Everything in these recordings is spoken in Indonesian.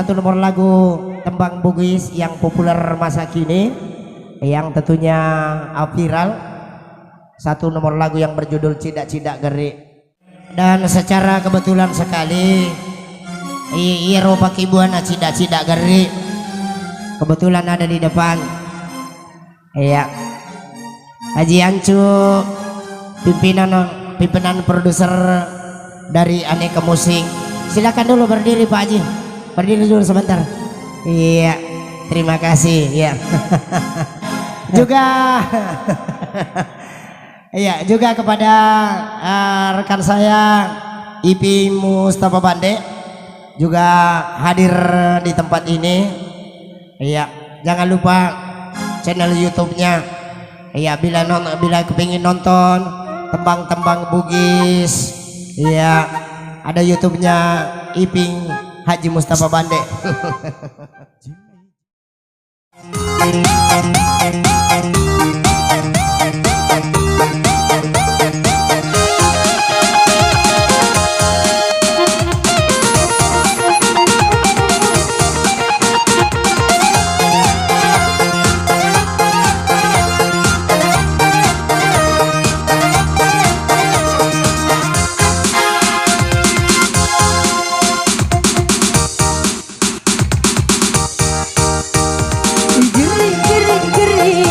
satu nomor lagu Tembang Bugis yang populer masa kini, yang tentunya viral. Satu nomor lagu yang berjudul Cidak-Cidak Gerik. Dan secara kebetulan sekali Iro Pakibuana Cidak-Cidak Gerik kebetulan ada di depan. Iya, Haji Ancu, pimpinan produser dari Aneka Musik. Silakan dulu berdiri Pak Haji, berdiri dulu sebentar. Iya, terima kasih. Iya. Juga iya, juga kepada rekan saya IP Mustafa Bande juga hadir di tempat ini. Iya, jangan lupa channel YouTube-nya. Iya, bila kepingin nonton tembang-tembang Bugis, iya, ada YouTube-nya Iping Haji Mustafa Bande. Gerik gerik gerik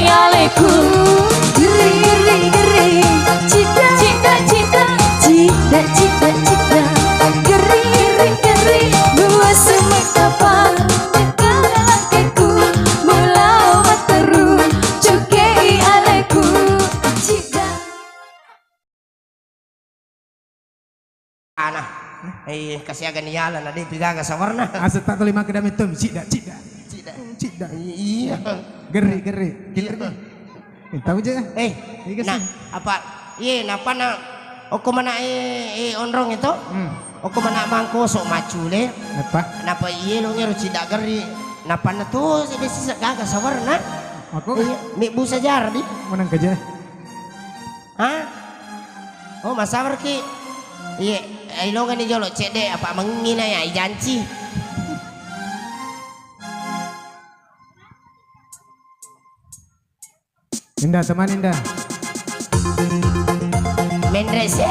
aleku geri geri geri cita cita cita cita cita cita geri geri geri dua semetapa dekalakeku mulau materu cukei aleku cita Ana kasih agan iyalan ada pigaga sawarna. Asa tak terima kedam itu cida cida cida. Iya. Geri geri. Tahu aja. Nah apa? Iya, napa na? Oko mana onrong itu? Oko mana mangko sok macule? Apa? Napa iya lo ngeru cida geri? Napa na tuh besi gaga sawarna? Aku Mi busa jar di. menang kerja. Hah? Oh masabar ki. Iya, ilo kan di jolo cede apa mengina ya janji. Indah teman Indah. Mendrese.